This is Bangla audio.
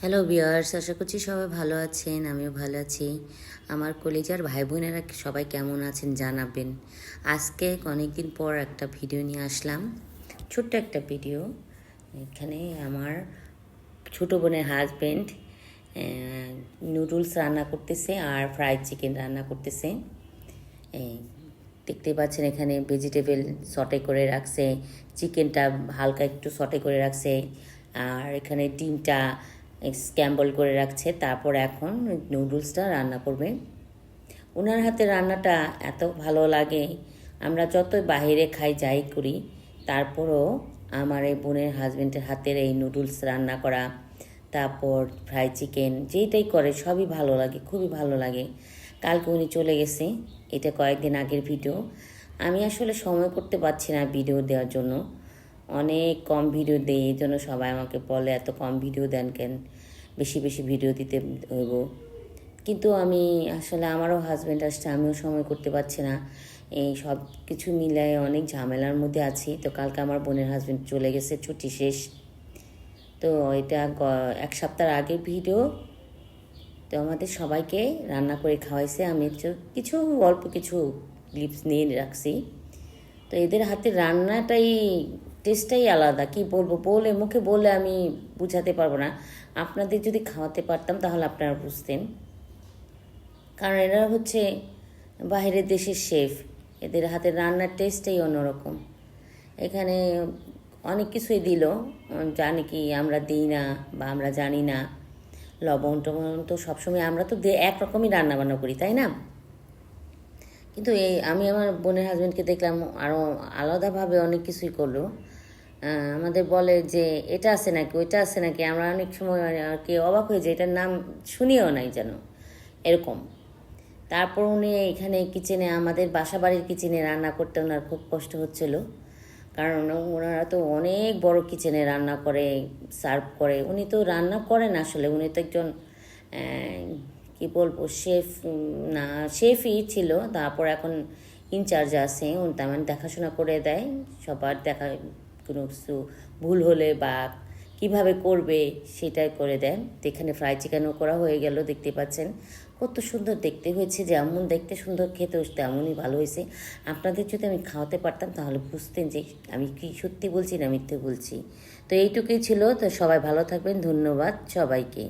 হ্যালো ভিউয়ার্স, আশা করছি সবাই ভালো আছেন। আমিও ভালো আছি। আমার কলেজার ভাই বোনেরা সবাই কেমন আছেন জানাবেন। আজকে অনেকদিন পর একটা ভিডিও নিয়ে আসলাম, ছোট্ট একটা ভিডিও। এখানে আমার ছোটো বোনের হাজব্যান্ড নুডলস রান্না করতেছে আর ফ্রাইড চিকেন রান্না করতেছে। এই দেখতে পাচ্ছেন এখানে ভেজিটেবল সটে করে রাখছে, চিকেনটা হালকা একটু সটে করে রাখছে, আর এখানে ডিমটা স্ক্যাম্বল করে রাখছে। তারপর এখন নুডলসটা রান্না করবে। ওনার হাতে রান্নাটা এত ভালো লাগে, আমরা যতই বাইরে খাই যাই করি, তারপরও আমার এই বোনের হাজব্যান্ডের হাতের এই নুডলস রান্না করা, তারপর ফ্রাই চিকেন যেইটাই করে সবই ভালো লাগে, খুবই ভালো লাগে। কালকে উনি চলে গেছে, এটা কয়েকদিন আগের ভিডিও। আমি আসলে সময় করতে পারছি না ভিডিও দেওয়ার জন্য, অনেক কম ভিডিও দেই। এই জন্য সবাই আমাকে বলে এত কম ভিডিও দেন কেন, বেশি বেশি ভিডিও দিতে হইব। কিন্তু আমি আসলে আমারও হাজব্যান্ড আসছে, আমিও সময় করতে পারছি না। এই সব কিছু মিলায় অনেক ঝামেলার মধ্যে আছি। তো কালকে আমার বোনের হাজব্যান্ড চলে গেছে, ছুটি শেষ। তো এটা এক সপ্তাহ আগের ভিডিও। তো আমাদের সবাইকে রান্না করে খাওয়াইছে। আমি কিছু অল্প কিছু ক্লিপস নিয়ে রাখছি। তো এদের হাতে রান্নাটাই টেস্টটাই আলাদা, কি বলবো, মুখে বলে আমি বুঝাতে পারবো না। আপনাদের যদি খাওয়াতে পারতাম তাহলে আপনারা বুঝতেন। কারণ এরা হচ্ছে বাইরের দেশের শেফ, এদের হাতের রান্নার টেস্টটাই অন্যরকম। এখানে অনেক কিছুই দিল, জানি কি আমরা দিই না বা আমরা জানি না। লবণ টবণ তো সবসময় আমরা তো একরকমই রান্নাবান্না করি, তাই না? কিন্তু আমি আমার বোনের হাজব্যান্ডকে দেখলাম আরও আলাদাভাবে অনেক কিছুই করলো। আমাদের বলে যে এটা আছে নাকি, ওইটা আছে নাকি, আমরা অনেক সময় আর কি অবাক হয়ে যাই, এটার নাম শুনিও নাই যেন, এরকম। তারপর উনি এখানে কিচেনে, আমাদের বাসা বাড়ির কিচেনে রান্না করতে ওনার খুব কষ্ট হচ্ছিল। কারণ ওনারা তো অনেক বড় কিচেনে রান্না করে, সার্ভ করে। উনি তো রান্না করেন আসলে, উনি তো একজন কি বলবো, শেফ না, শেফই ছিল। তারপর এখন ইনচার্জ আছে, উনি তেমন দেখাশোনা করে দেয় সবার, কোনো কিছু ভুল হলে বা কিভাবে করবে সেটাই করে দেয়। তো এখানে ফ্রাই চিকেনও করা হয়ে গেল, দেখতে পাচ্ছেন কত সুন্দর দেখতে হয়েছে। যেমন দেখতে সুন্দর, খেতে তেমনই ভালো হয়েছে। আপনাদের যদি আমি খাওয়াতে পারতাম তাহলে বুঝতেন যে আমি কি সত্যি বলছি না মিথ্যে বলছি। তো এইটুকুই ছিল। তো সবাই ভালো থাকবেন, ধন্যবাদ সবাইকে।